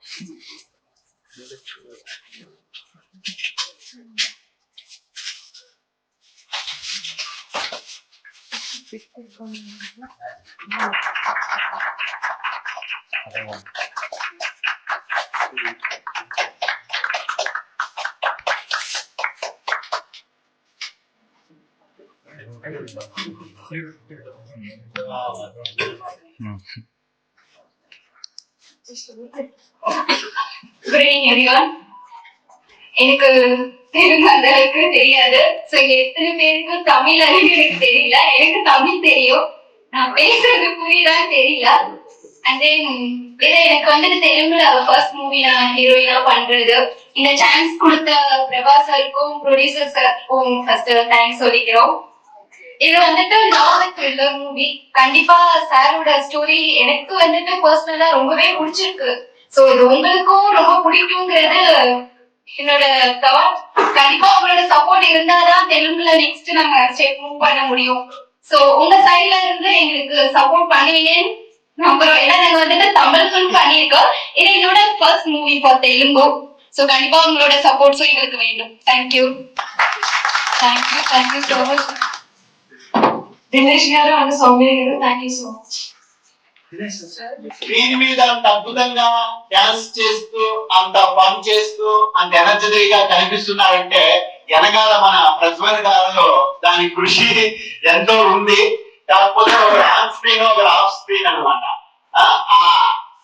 Good evening, everyone. எனக்கு தெலுங்கு அந்த அளவுக்கு தெரியாது. ஸோ எத்தனை பேருக்கு தமிழ் அறிவு எனக்கு தெரியல. எனக்கு தமிழ் தெரியும், நான் பேசுறது புரியுதான்னு தெரியல. அண்ட் தென் எனக்கு வந்துட்டு தெலுங்குல ஃபர்ஸ்ட் மூவி நான் ஹீரோயினா பண்றது. இந்த சான்ஸ் கொடுத்த பிரபா சாருக்கும் ப்ரொடியூசர் சாருக்கும் ஃபர்ஸ்ட் தேங்க்ஸ் சொல்லிக்கிறோம். இது வந்துட்டு நாவல் த்ரில்லர் மூவி. கண்டிப்பா சாரோட ஸ்டோரி எனக்கு வந்துட்டு பர்சனலா ரொம்பவே பிடிச்சிருக்கு. சோ இது உங்களுக்கும் ரொம்ப பிடிக்குங்கிறது என்னோட தாட். கண்டிப்பா உங்களோட சப்போர்ட் இருந்தாதான் தெலுங்குல நெக்ஸ்ட் நாங்க ஸ்டெப் மூவ் பண்ண முடியும். சோ உங்க சைட்ல இருந்து எங்களுக்கு சப்போர்ட் பண்ணுவீங்கன்னு நம்புறோம். ஏன்னா நாங்க வந்துட்டு தமிழ் ஃபிலிம் பண்ணியிருக்கோம். இது என்னோட first movie for Telugu. So கண்டிப்பா உங்களோட சப்போர்ட்ஸும் எங்களுக்கு வேண்டும். Thank you thank you so much Dinesh గారు అండ్ సౌమ్య గారు. Thank you so much. Screen మీద అంత అద్భుతంగా డాన్స్ చేస్తూ అంత ఫన్ చేస్తూ అంత ఎనర్జెటిక్ గా కనిపిస్తున్నారంటే వెనకాల మన ప్రజ్వల్ గారిలో దాని కృషి ఎంతో ఉంది. కాకపోతే ఒక ఆన్ స్క్రీన్ ఒక ఆఫ్ స్క్రీన్ అనమాట.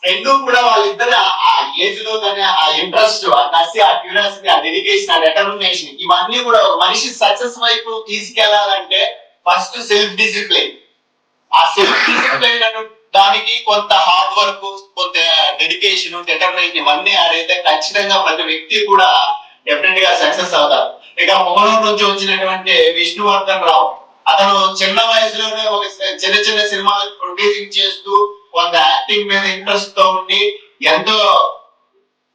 రెండు కూడా వాళ్ళిద్దరు ఆ ఏజ్ లో కానీ ఆ ఇంట్రెస్ట్, ఆ కసి, ఆ క్యూరియాసిటీ, ఆ డెడికేషన్, ఆ డెటర్మినేషన్ ఇవన్నీ కూడా ఒక మనిషి సక్సెస్ వైపు తీసుకెళ్లాలంటే ఫస్ట్ సెల్ఫ్ డిసిప్లిన్. ఆ సెల్ఫ్ డిసిప్లిన్ దానికి కొంత హార్డ్ వర్క్, కొంత డెడికేషన్, డెటర్మినేషన్ ఇవన్నీ ఆడైతే ఖచ్చితంగా ప్రతి వ్యక్తి కూడా డెఫినెట్ గా సక్సెస్ అవుతారు. ఇక మొహనూరు నుంచి వచ్చినటువంటి విష్ణువర్ధన్ రావు, అతను చిన్న వయసులోనే ఒక చిన్న చిన్న సినిమాలు ప్రొడ్యూసింగ్ చేస్తూ కొంత యాక్టింగ్ మీద ఇంట్రెస్ట్ తో ఉండి ఎంతో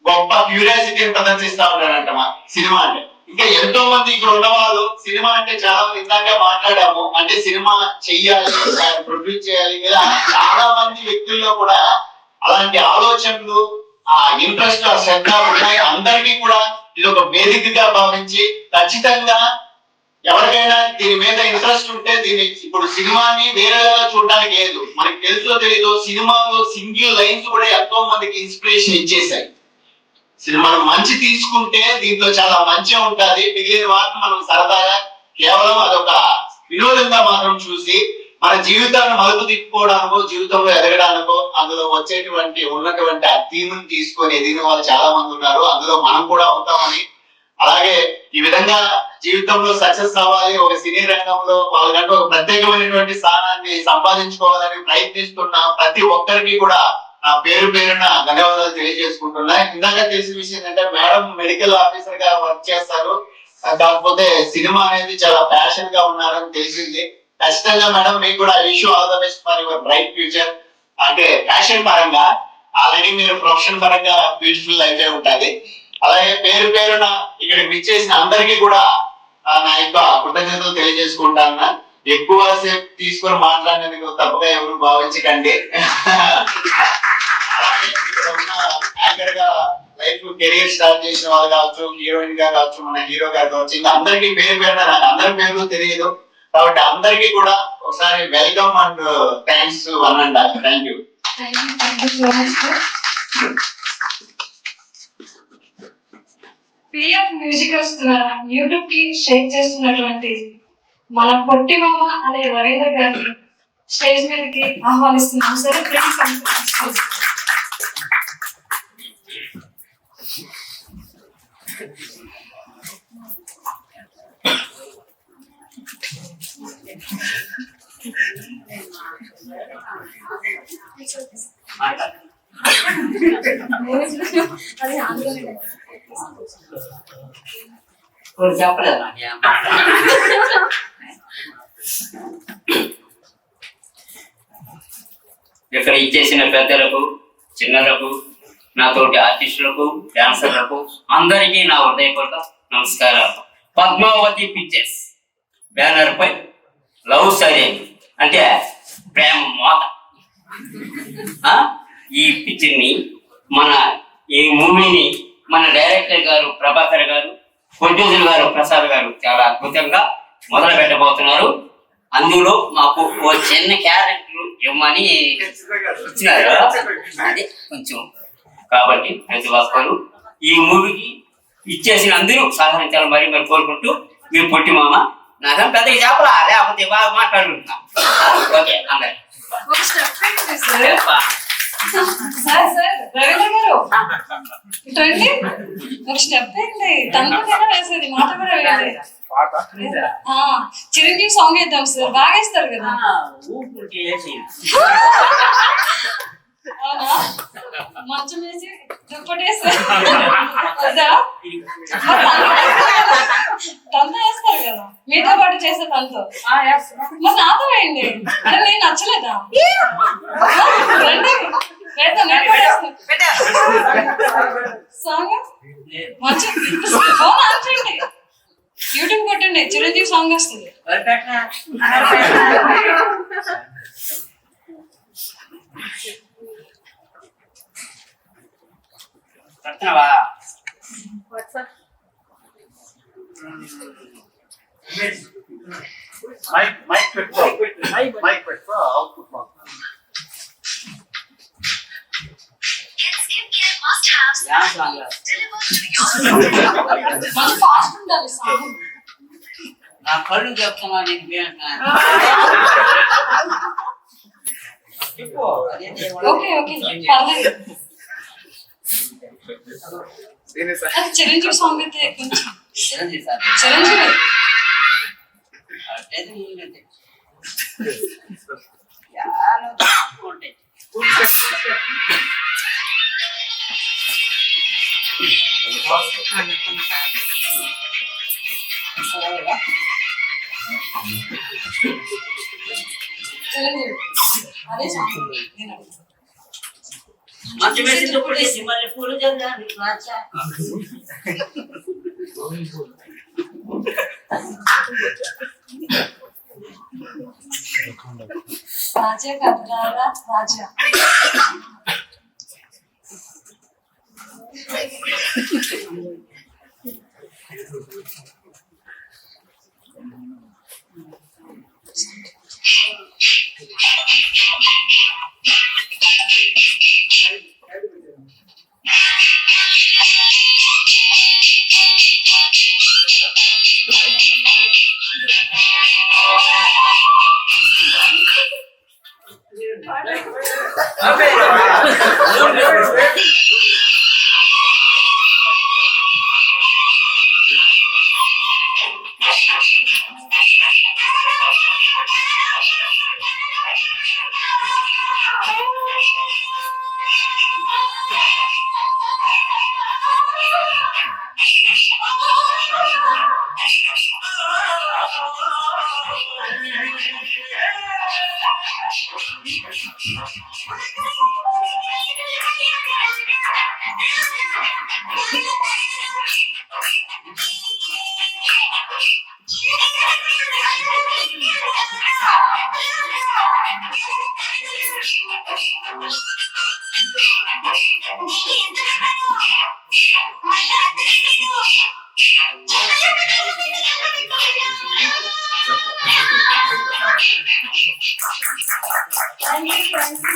గొప్ప క్యూరియాసిటీని ప్రదర్శిస్తా ఉంటాడంట మా సినిమా అంటే. ఇంకా ఎంతో మంది ఇక్కడ ఉన్నవాళ్ళు సినిమా అంటే చాలా మంది ఇందాక మాట్లాడాము, అంటే సినిమా చెయ్యాలి, ప్రొడ్యూస్ చేయాలి, ఇలా చాలా మంది వ్యక్తుల్లో కూడా అలాంటి ఆలోచనలు, ఆ ఇంట్రెస్ట్, ఆ శ్రద్ధ ఉన్నాయి. అందరికీ కూడా ఇది ఒక వేదికగా భావించి ఖచ్చితంగా ఎవరికైనా దీని మీద ఇంట్రెస్ట్ ఉంటే దీన్ని ఇప్పుడు సినిమాని వేరేలా చూడడానికి లేదు. మనకి తెలుసో తెలీదు, సినిమాలో సింగిల్ లైన్స్ కూడా ఎంతో మందికి ఇన్స్పిరేషన్ ఇచ్చేసాయి. మనం మంచి తీసుకుంటే దీంట్లో చాలా మంచి ఉంటది, మిగిలిన వాటిని మనం సరదాగా కేవలం అదొక వినోదంగా మాత్రం చూసి మన జీవితాన్ని మలుపు తిప్పుకోవడానికో, జీవితంలో ఎదగడానికో అందులో వచ్చేటువంటి ఉన్నటువంటి ఆ థీమ్ తీసుకొని ఎదిగిన వాళ్ళు చాలా మంది ఉన్నారు. అందులో మనం కూడా అవుతామని, అలాగే ఈ విధంగా జీవితంలో సక్సెస్ అవ్వాలి, ఒక సినీ రంగంలో వాళ్ళకంటే ఒక ప్రత్యేకమైనటువంటి స్థానాన్ని సంపాదించుకోవాలని ప్రయత్నిస్తున్న ప్రతి ఒక్కరికి కూడా ఆ పేరు పేరున ధన్యవాదాలు తెలియజేసుకుంటున్నా. ఇందాక తెలిసిన విషయం ఏంటంటే మేడం మెడికల్ ఆఫీసర్ గా వర్క్ చేస్తారు, కాకపోతే సినిమా అనేది చాలా ప్యాషన్ గా ఉన్నారని తెలిసింది. ఖచ్చితంగా మేడం మీకు కూడా wish all the best for your bright future. అంటే ప్యాషన్ పరంగా ఆల్రెడీ మీరు ప్రొఫెషన్ పరంగా బ్యూటిఫుల్ లైఫ్ ఉంటుంది. అలాగే పేరు పేరున ఇక్కడ విచ్చేసిన అందరికీ కూడా నా యొక్క కృతజ్ఞతలు తెలియజేసుకుంటాను. ఎక్కువ సేపు తీసుకొని మాట్లాడినందుకు తప్పగా ఎవరు భావించకండి. యాంకర్ గా లైఫ్ కెరీర్ స్టార్ట్ చేసిన వాళ్ళు కావచ్చు, హీరోయిన్ గా కావచ్చు, మన హీరో గారు కావచ్చు, ఇంకా అందరికీ పేరు పేరున నాకు అందరి పేర్లు తెలియదు కాబట్టి అందరికీ కూడా ఒకసారి వెల్కమ్ అండ్ థ్యాంక్స్ అనండి. Thank you. పిఎఫ్ మ్యూజికల్స్ ద్వారా యూట్యూబ్ కి షేర్ చేస్తున్నటువంటి మన పొట్టి మామ అనే రవీంద్ర గారిని స్టేజ్ మీదకి ఆహ్వానిస్తున్నాం. సరే ప్లీజ్. చెప్పలేదు ఇక్కడ ఇచ్చేసిన పెద్దలకు, చిన్నలకు, నాతోటి ఆర్టిస్టులకు, డాన్సర్లకు అందరికీ నా హృదయపూర్వక నమస్కారాలు. పద్మావతి పిక్చర్స్ బ్యానర్ పై లవ్ సైలెంట్ అంటే ప్రేమ మోత ఈ పిక్చర్ ని మన ఈ మూవీని మన డైరెక్టర్ గారు ప్రభాకర్ గారు, ప్రొడ్యూసర్ గారు ప్రసాద్ గారు చాలా అద్భుతంగా మొదలు పెట్టబోతున్నారు. అందులో మాకు ఓ చిన్న క్యారెక్టర్ ఇవ్వమని ఇచ్చినారు కదా, అది కొంచెం కాబట్టి ప్రతి ఒక్కరు ఈ మూవీకి ఇచ్చేసిన అందరూ సహకరించాలని మరి కోరుకుంటూ మీ పొట్టి మామ నాకం పెద్దగా చెప్పలా, లేకపోతే బాగా మాట్లాడుకుంటున్నా. ఓకే అందరు ఒక స్టెప్ వేయండి సార్. సార్ సార్ రవీంద్ర గారు ఇటండి, ఒక స్టెప్ ఏంటి? తనకైనా వేసేది, మాట కూడా వేయాలి. చిరంజీవి సాంగ్ వేద్దాం సార్, బాగా వేస్తారు కదా. అవునా, మంచం వేసి దుప్పటేసి తనతో వేస్తారు కదా, మీతో పాటు చేసే తనతో. మరి నాతో వేయండి, అంటే నేను నచ్చలేదా? రండి వేద్దాం, నేను కూడా సాంగ్ మంచి ఫోన్ ఆన్ చేయండి, యూట్యూబ్ కొట్టండి, చిరంజీవి సాంగ్ వస్తుంది. పెడుతున్నావా? మైక్ పెట్టుకో, మైక్ పెట్టుకో, అవుట్పుట్ మంచి ఫాస్ట్ ఉండాలి సాంగ్. నా కళ్ళు చెప్తున్నా నీకు ఓకే ఓకే పర్లేదు. అది చిరంజీవి సాంగ్ అయితే కొంచెం చిరంజీవి చిరంజీవి అదే సాంగ్ నేను అడుగుతాను. మంచి మెసేజ్ కొట్టేసి మళ్ళీ పూలు చల్లాలి రాజా. రాజా కదరా రాజా.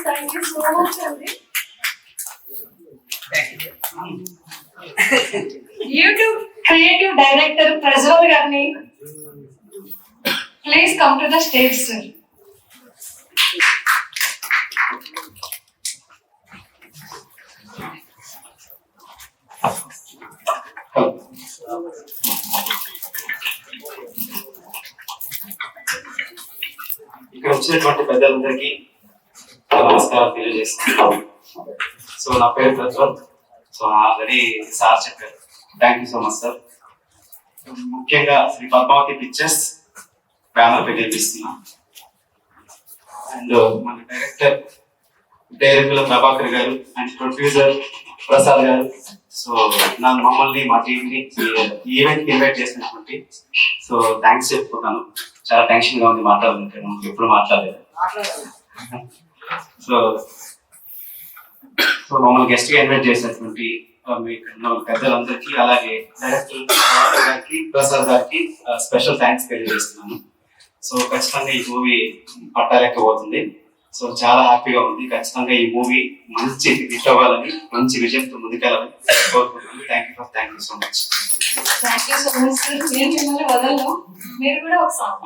Thank you so much, Andy. YouTube creative director Prajwal Garni, please come to the stage, sir. ఇక్కడ వచ్చినటువంటి పెద్దలందరికీ నమస్కారం తెలియజేస్తున్నాను. సో నా పేరు ప్రజ్వల్. సో ఆల్రెడీ సార్ చెప్పారు. Thank you so much sir. ముఖ్యంగా శ్రీ పద్మావతి పిక్చర్స్ బ్యానర్ పై కనిపిస్తున్నాం. అండ్ మన director Prabhakar garu and producer Prasad garu. So మమ్మల్ని మా టీంని ఈవెంట్ ఇన్వైట్ చేసినటువంటి సో థ్యాంక్స్ చెప్పుకుంటాను. చాలా టెన్షన్ గా ఉంది మాట్లాడుతుంటే, ఎప్పుడు మాట్లాడలేదు. సో సో మమ్మల్ని గెస్ట్ గా ఇన్వైట్ చేసినటువంటి మీకు పెద్దలందరికీ అలాగే డైరెక్టర్ గారికి ప్రసాద్ గారికి స్పెషల్ థ్యాంక్స్ తెలియజేస్తున్నాను. సో ఖచ్చితంగా ఈ మూవీ పట్టాలెక్కబోతుంది. సో చాలా హ్యాపీగా ఉంది. ఖచ్చితంగా ఈ మూవీ మంచి హిట్ అవ్వాలని, మంచి విజయంతో ముందుకెళ్ళాలని కోరుకుంటున్నాను. Thank you so much. Thank you so much sir. నేను మిమ్మల్ని వదలను, మీరు కూడా ఒక సాంగ్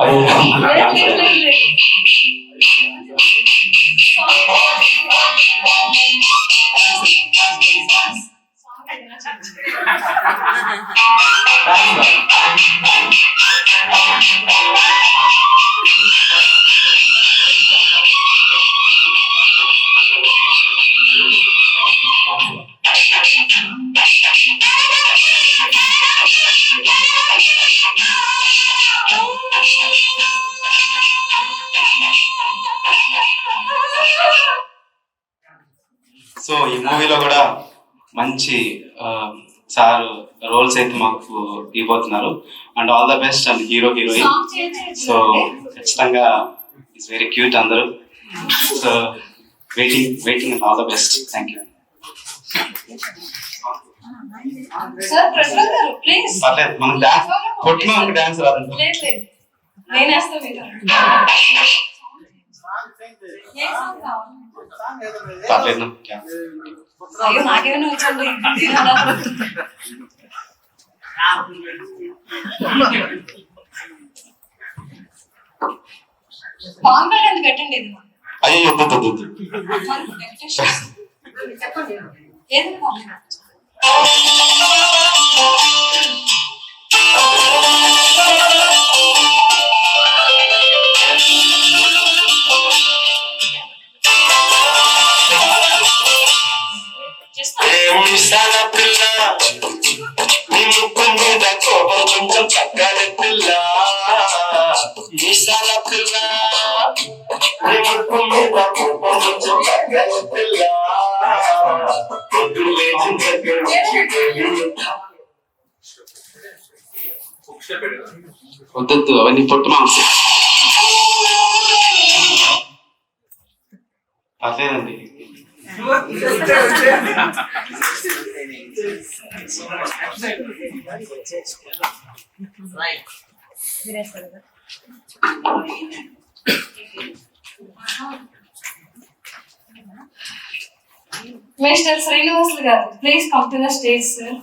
సో ఈ మూవీలో కూడా మంచి సార్ రోల్స్ అయితే మాకు ఇవ్వబోతున్నారు. And all the best and heroine. So ఖచ్చితంగా ఇట్స్ వెరీ క్యూట్ అందరూ. So waiting and all the best. Thank you. Sir Prasad గారు ప్లీజ్. పర్లేదు, మనం డాన్స్ కొట్టిన ఒక డాన్స్ రాదండి. లేదు నేను వేస్తాను మీరు. పర్లేదు. అయ్యో నాకేమైనా వచ్చండి. పాన్ కార్డ్ ఎందుకు పెట్టండి ఇది? అయ్యో చెప్పండి ఏది పాన్ కార్డ్? కొంచెం చక్కని పిల్ల ఈసాల పిల్ల కొంచెం చక్కని పిల్ల వద్దు అవన్నీ పొట్టు మాంసం. పర్లేదండి. మిస్టర్ శ్రీనివాసులు గారు please come to the stage sir.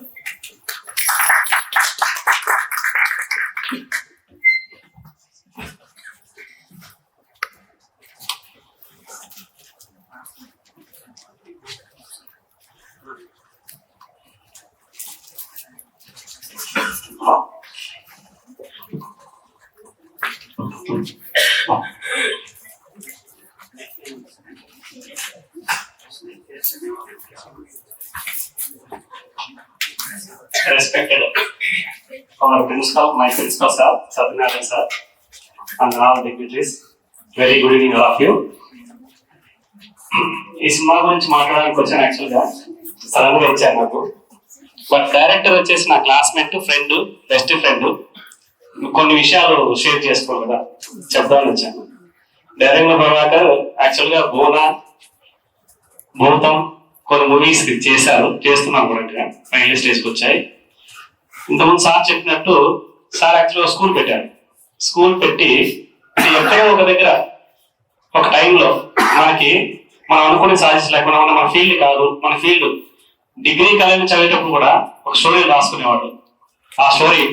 Respected our principal, my principal sir, Satyanarayana sir, and all dignitaries. Very good evening all of you. ఈ సినిమా గురించి మాట్లాడడానికి వచ్చాను యాక్చువల్గా సడన్ గా వచ్చాను నాకు. బట్ డైరెక్టర్ వచ్చేసి నా క్లాస్మేట్, ఫ్రెండ్, బెస్ట్ ఫ్రెండ్. కొన్ని విషయాలు షేర్ చేసుకోవాలి కదా, చెప్దామని వచ్చాను. డైరెక్టర్ ప్రభాకర్ యాక్చువల్గా భూతం కొన్ని మూవీస్ చేస్తున్నాం కూడా, ఫైనల్ స్టేజ్కి వచ్చాయి. ఇంతకుముందు సార్ చెప్పినట్టు సార్ యాక్చువల్గా స్కూల్ పెట్టాడు. స్కూల్ పెట్టి ఎక్కడో ఒక దగ్గర ఒక టైంలో మనం అనుకునే సాధించలేకుండా మన ఫీల్డ్ కాదు, మన ఫీల్డ్ డిగ్రీ కాలేజ్ చదివేటప్పుడు కూడా ఒక స్టోరీ రాసుకునేవాడు. ఆ స్టోరీ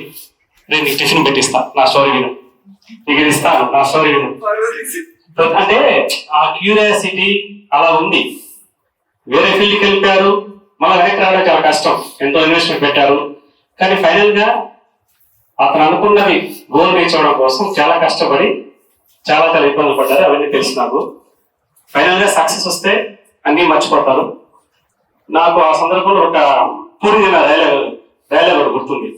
నేను నీకు టిఫిన్ పెట్టిస్తా, నా స్టోరీ విను, నీకు ఇస్తాను, నా స్టోరీ విను. అంటే ఆ క్యూరియాసిటీ అలా ఉంది. వేరే ఫీల్డ్కి వెళ్ళిపోయారు, మళ్ళీ వెనక్కి రావడం చాలా కష్టం. ఎంతో ఇన్వెస్ట్మెంట్ పెట్టారు, కానీ ఫైనల్ గా అతను అనుకున్నది గోల్ రీచ్ అవడం కోసం చాలా కష్టపడి చాలా ఇబ్బందులు పడ్డారు. అవన్నీ తెలుసు నాకు. ఫైనల్ గా సక్సెస్ వస్తే అన్ని మర్చిపోతారు. నాకు ఆ సందర్భంలో ఒక పూర్ణ డైలాగ్ ఒకటి గుర్తుంది.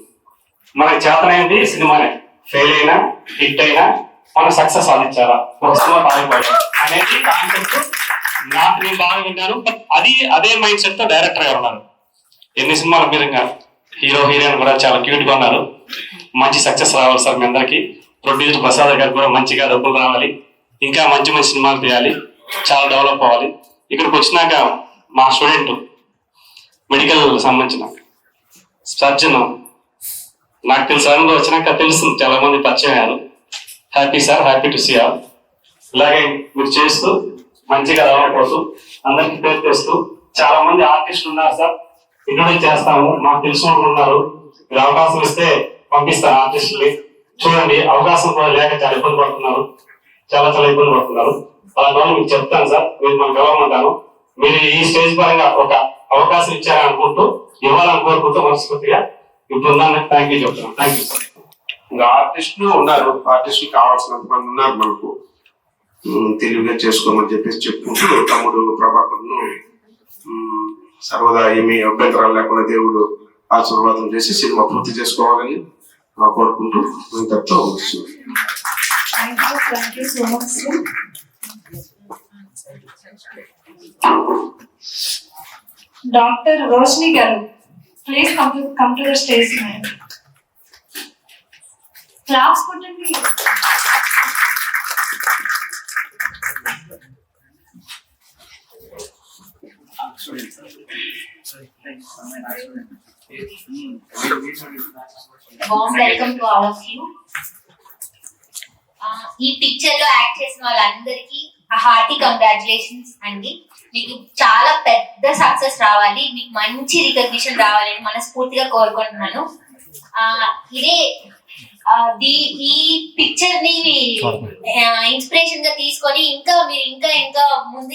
మనకి చేతనైంది సినిమానే, ఫెయిల్ అయినా హిట్ అయినా మనం సక్సెస్ సాధించాలా, ఒక సినిమా పాల్గొనడం అనేది కాన్సెప్ట్ నాకు నేను బాగా విన్నాను. అదే మైండ్ సెట్ తో డైరెక్టర్ గా ఉన్నారు. ఎన్ని సినిమాలు మీరు హీరో హీరోయిన్ కూడా చాలా క్యూట్ గా ఉన్నారు. మంచి సక్సెస్ రావాలి సార్ మీ అందరికి. ప్రొడ్యూసర్ ప్రసాద్ గారికి కూడా మంచిగా డబ్బులు రావాలి, ఇంకా మంచి మంచి సినిమాలు తీయాలి, చాలా డెవలప్ అవ్వాలి. ఇక్కడికి వచ్చినాక మా స్టూడెంట్ మెడికల్ సంబంధించిన సర్జన్ నాకు తెలుసు వచ్చినాక తెలుస్తుంది చాలా మంది పరిచయం అయ్యారు. Happy sir, happy to see all. ఇలాగే మీరు చేస్తూ మంచిగా రావకపోతూ అందరికి పేరు తెస్తూ చాలా మంది ఆర్టిస్టులు ఉన్నారు సార్, ఇంట్రొడ్యూస్ చేస్తాము, మాకు తెలిసిన వాళ్ళు ఉన్నారు, మీరు అవకాశం ఇస్తే పంపిస్తాను ఆర్టిస్టుల్ని. చూడండి అవకాశం కూడా లేక చాలా ఇబ్బంది పడుతున్నారు, చాలా ఇబ్బంది పడుతున్నారు. అలాంటి వాళ్ళు మీకు చెప్తాను సార్, మీరు మనం కలవమంటాను. మీరు ఈ స్టేజ్ పరంగా ఒక అవకాశం ఇచ్చారనుకుంటూ ఇవ్వాలని కోరుకుంటూ మనస్ఫూర్తిగా ఇప్పుడు థ్యాంక్ యూ చెప్తున్నాను. Thank you sir. ఇంకా ఆర్టిస్టులు ఉన్నారు, ఆర్టిస్టులు కావాల్సినంత మంది ఉన్నారు మనకు. తెలివిగా చేసుకోమని చెప్పేసి చెప్పుకుంటూ తమ్ముడు ప్రభాకర్ను సర్వదా ఏమీ అభ్యంతరాలు లేకుండా దేవుడు ఆశీర్వాదం చేసి సినిమా పూర్తి చేసుకోవాలని కోరుకుంటూ ఇంతతో doctor Roshini garu, please come to the stage, madam. Claps కొట్టండి. Warm welcome to all of you. ఈ పిక్చర్ లో యాక్ట్ చేసిన వాళ్ళందరికీ హార్టీ కంగ్రాచులేషన్స్ అండి. మీకు చాలా పెద్ద సక్సెస్ రావాలి, మీకు మంచి రికగ్నిషన్ రావాలని మనస్ఫూర్తిగా కోరుకుంటున్నాను. ఇదే ఈ పిక్చర్ ని ఇన్స్పిరేషన్ గా తీసుకొని మీరు ఇంకా ముందు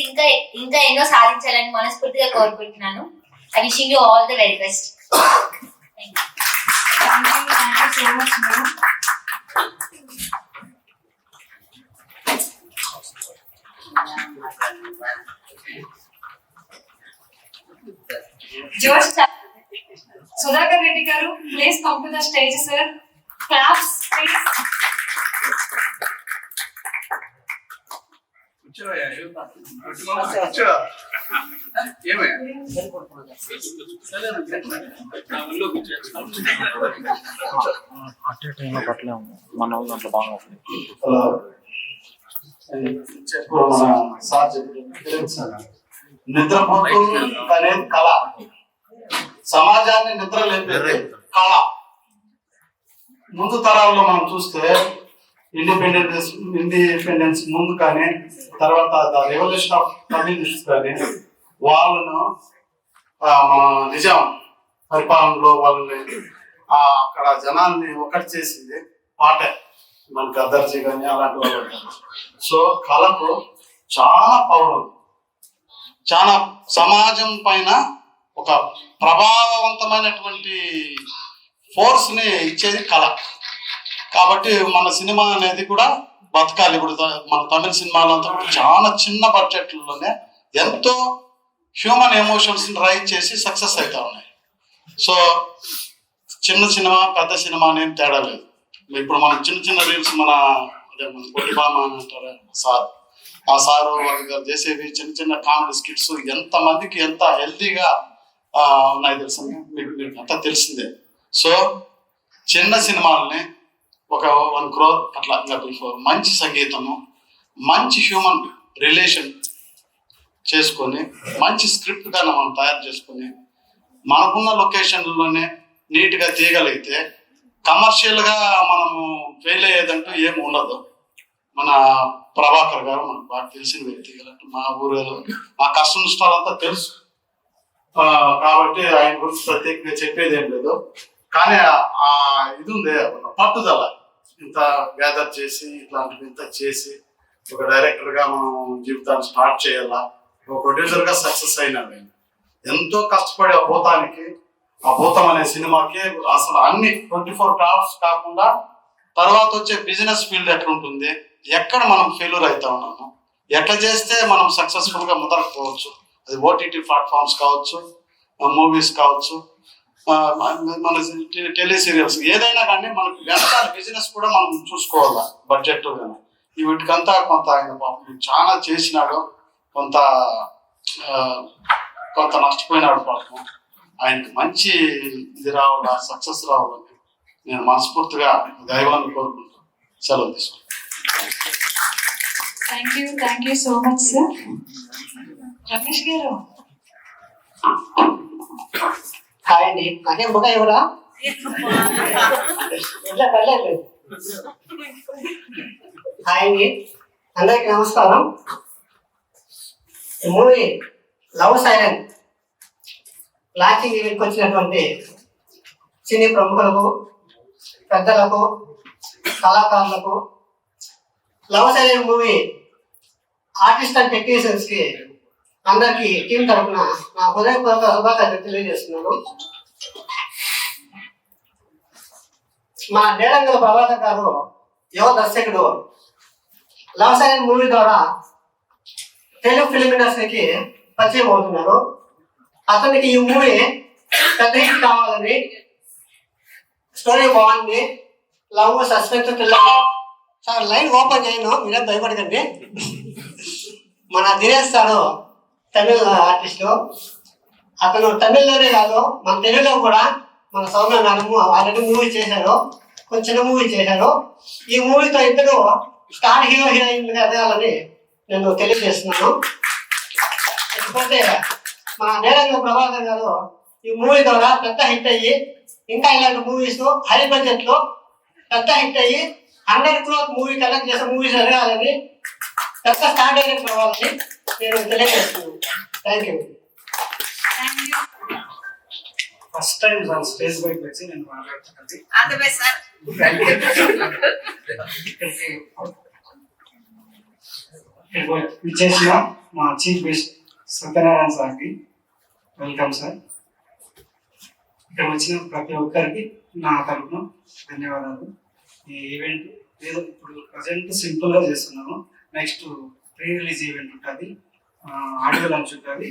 ఇంకా ఎన్నో సాధించాలని మనస్ఫూర్తిగా కోరుకుంటున్నాను. I wishing you all the very best. Thank you so much, madam. జోష్ సుధాకర్ రెడ్డి గారు, please come to the stage sir. Claps please. నిద్రపోతూ అనేది కళ, సమాజాన్ని నిద్ర లేపేది కళ. ముందు తరాల్లో మనం చూస్తే ఇండిపెండెన్స్ ముందు కానీ తర్వాత రెవల్యూషన్ ఆఫ్ కమ్యూనిస్ట్ కానీ వాళ్ళను మన నిజాం పరిపాలనలో వాళ్ళని అక్కడ జనాల్ని ఒకటి చేసింది పాటే, మనకి అదర్జీ కానీ అలాంటి వాళ్ళు. సో కళకు చాలా పవర్ ఉంది, చాలా సమాజం పైన ఒక ప్రభావవంతమైనటువంటి ఫోర్స్ ని ఇచ్చేది కళ. కాబట్టి మన సినిమా అనేది కూడా బతకాలి. ఇప్పుడు మన తమిళ సినిమాలంతా కూడా చాలా చిన్న బడ్జెట్లలోనే ఎంతో హ్యూమన్ ఎమోషన్స్ రైజ్ చేసి సక్సెస్ అవుతా ఉన్నాయి. సో చిన్న సినిమా పెద్ద సినిమా అనేది తేడా లేదు. ఇప్పుడు మనం చిన్న రీల్స్ మన కొట్టిబామ అని అంటారు సార్, ఆ సారు వాళ్ళు చేసేవి చిన్న కామెడీ స్కిట్స్ ఎంత మందికి ఎంత హెల్తీగా ఉన్నాయి తెలుసు, మీకు అంతా తెలిసిందే. సో చిన్న సినిమాలని ఒక 1 crore అట్లా బిఫోర్ మంచి సంగీతము, మంచి హ్యూమన్ రిలేషన్ చేసుకొని మంచి స్క్రిప్ట్ గా మనం తయారు చేసుకొని మనకున్న లొకేషన్లోనే నీట్గా తీయగలిగితే కమర్షియల్ గా మనము ఫెయిల్ అయ్యేదంటూ ఏమి ఉండదు. మన ప్రభాకర్ గారు మనకు బాగా తెలిసిన వ్యక్తి, మా ఊరిలో మా కష్ట నష్టాలంతా తెలుసు కాబట్టి ఆయన గురించి ప్రత్యేకంగా చెప్పేది ఏం లేదు. కానీ ఆ ఇది ఉంది, పట్టుదల ఇంత గ్యాదర్ చేసి ఇట్లాంటివి ఇంత చేసి ఒక డైరెక్టర్ గా మనం జీవితాన్ని స్టార్ట్ చేయాలా, ఒక ప్రొడ్యూసర్ గా సక్సెస్ అయినాడు. ఎంతో కష్టపడి ఆ భూతం అనే సినిమాకి అసలు అన్ని 24 క్రాఫ్ట్స్ కాకుండా తర్వాత వచ్చే బిజినెస్ ఫీల్డ్ ఎట్లా ఉంటుంది, ఎక్కడ మనం ఫెయిల్యూర్ అవుతా ఉన్నాము, ఎట్లా చేస్తే మనం సక్సెస్ఫుల్ గా ముందరకపోవచ్చు. అది ఓటీటీ ప్లాట్ఫామ్స్ కావచ్చు, మూవీస్ కావచ్చు, మన టెలి సీరియల్స్ ఏదైనా కానీ మనకు వెనకాల బిజినెస్ కూడా మనం చూసుకోవాలా. బడ్జెట్ కానీ వీటికంతా కొంత ఆయన పాపం చాలా చేసినాడు, కొంత నష్టపోయినాడు పాపం. ఆయనకి మంచి ఇది రావాలా, సక్సెస్ రావాలని నేను మనస్ఫూర్తిగా దైవాన్ని కోరుకుంటాను. సెలవు తీసుకుంటాను. Thank you so much sir. Ramesh గారు హాయ్ అండి, నాకేం బుక్ ఇవ్వరా? ఇట్లా పర్లేదు. హాయ్ అండి, అందరికి నమస్కారం. ఈ మూవీ లవ్ సైరన్ లాంచింగ్ ఈవెంట్కి వచ్చినటువంటి సినీ ప్రముఖులకు, పెద్దలకు, కళాకారులకు, love siren movie artist and technicians కి అందరికి టీం తరఫున నా హృదయపూర్వక శుభాకాంక్షలు తెలియజేస్తున్నాను. మా నేడంగల ప్రభాకర్ గారు యువ దర్శకుడు లవ్ సైరన్ మూవీ ద్వారా తెలుగు ఫిలిం ఇండస్ట్రీకి పరిచయం అవుతున్నారు. అతనికి ఈ మూవీ పెద్ద హిట్ కావాలని, స్టోరీ బాగుంది, love suspense thriller. Sir line open చేయను, మీరేం భయపడకండి. మన దినేష్ సారు తమిళ ఆర్టిస్టు. అతను తమిళ్లోనే కాదు, మన తెలుగులో కూడా మన సౌమ్య మేడం ఆల్రెడీ మూవీ చేశారు, కొంచెం చిన్న మూవీ చేశారు. ఈ మూవీతో ఇద్దరు స్టార్ హీరో హీరోయిన్లుగా ఎదగాలని నేను తెలియజేస్తున్నాను. లేకపోతే మన నేరంగ ప్రభాకర్ గారు ఈ మూవీ ద్వారా పెద్ద హిట్ అయ్యి, ఇంకా ఇలాంటి మూవీస్ హై బడ్జెట్ లో పెద్ద హిట్ అయ్యి 100 crore మూవీ కలెక్ట్ చేసే మూవీస్ ఎదగాలని, పెద్ద స్టార్ డైరెక్టర్ అవ్వాలని నేను తెలియజేస్తున్నాను. Thank you. First time sir stage పైకి వచ్చి నేను మాట్లాడుతున్నాను. చేసిన మా చీఫ్ గెస్ట్ సత్యనారాయణ సార్కి వెల్కమ్ సార్. ఇక్కడ వచ్చిన ప్రతి ఒక్కరికి నా తరఫున ధన్యవాదాలు. ఈ ఈవెంట్ ఏదో ఇప్పుడు ప్రజెంట్ సింపుల్గా చేస్తున్నాము. నెక్స్ట్ ప్రీ రిలీజ్ ఈవెంట్ ఉంటుంది, ఆడియో లాంచ్ ఉంటుంది.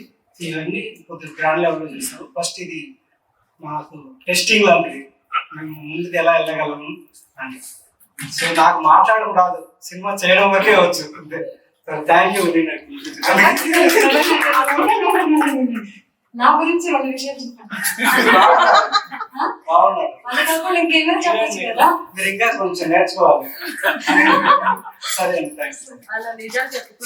ఇవన్నీ కొద్దిగా గ్రాండ్ లెవెల్లో చేస్తాము. ఫస్ట్ ఇది మాకు టెస్టింగ్ లాంటిది, మేము ముందుకు ఎలా వెళ్ళగలము అని. సో నాకు మాట్లాడడం రాదు, సినిమా చేయడం వరకే వచ్చు అంతే. Thank you. నా గురించి రెండు విషయాలు బాగున్నారు, ఇంకేమైనా చెప్పచ్చు కదా. మీరు ఇంకా కొంచెం నేర్చుకోవాలి. సరే అండి, థ్యాంక్స్. అలా నిజాలు చెప్పుకో.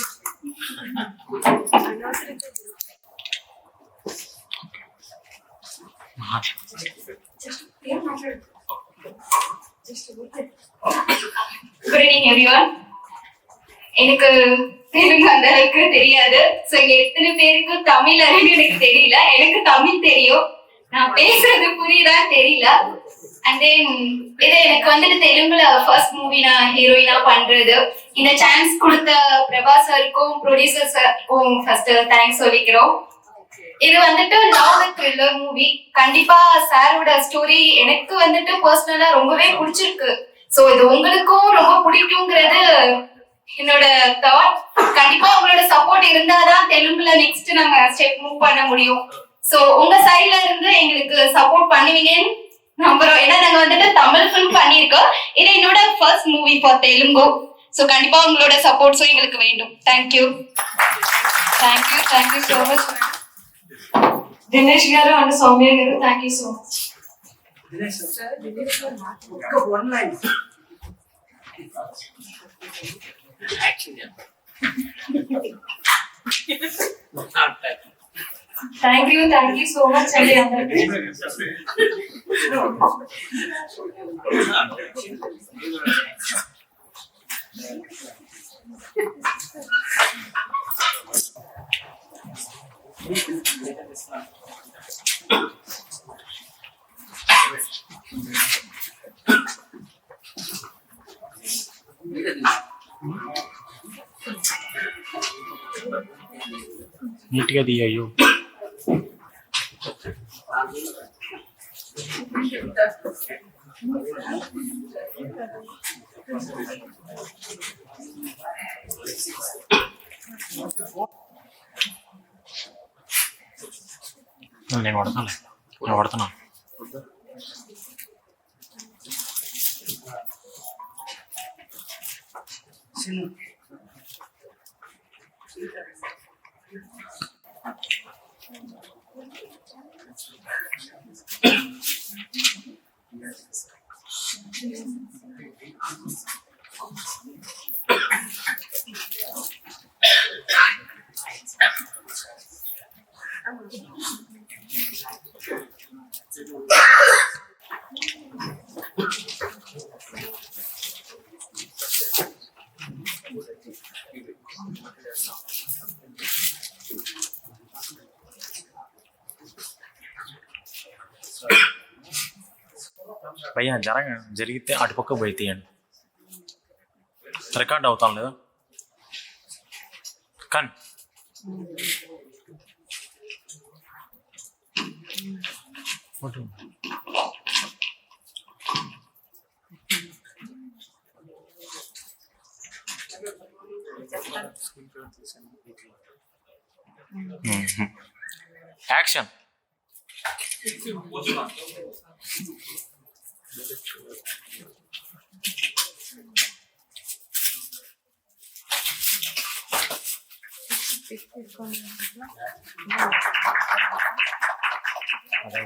Good evening everyone. எனக்கு தெலுங்கு அந்த அளவுக்கு தெரியாது. ஸோ இங்க எத்தனை பேருக்கு தமிழ் அறிவு எனக்கு தெரியல. எனக்கு தமிழ் தெரியும், நான் பேசுறது புரியுதா தெரியல. அண்ட் தென் இது எனக்கு வந்துட்டு தெலுங்குல ஃபர்ஸ்ட் மூவி நான் ஹீரோயினா பண்றது. இந்த சான்ஸ் கொடுத்த பிரபா சாருக்கும் ப்ரொடியூசர் சாருக்கும் ஃபர்ஸ்ட் தேங்க்ஸ் சொல்லிக்கிறோம். இது வந்துட்டு லவ் த்ரில்லர் மூவி. கண்டிப்பா சாரோட ஸ்டோரி எனக்கு வந்துட்டு பர்சனலா ரொம்பவே பிடிச்சிருக்கு. சோ இது உங்களுக்கும் ரொம்ப பிடிக்குங்கிறது என்னோட தாட். கண்டிப்பா உங்களோட சப்போர்ட் இருந்தாதான் தெலுங்குல நெக்ஸ்ட் நாங்க ஸ்டெப் மூவ் பண்ண முடியும். சோ உங்க சைட்ல இருந்து எங்களுக்கு சப்போர்ட் பண்ணுவீங்கன்னு நம்புறோம். ஏன்னா நாங்க வந்துட்டு தமிழ் ஃபிலிம் பண்ணிருக்கோம், இது என்னோட first movie for Telugu. So கண்டிப்பா உங்களோட சப்போர்ட்ஸும் எங்களுக்கு வேண்டும். Thank you thank you thank you so much. Dinesh గారు అండ్ సౌమ్య గారు, thank you so much. Thank you so much అండి అందరికీ. నీట్గా తీయు. నేను పడుతున్నా. భయ్యా జరిగితే అటుపక్క పోయి తీయండి. రికార్డ్ అవుతాం లేదా కానీ యాక్షన్. అదే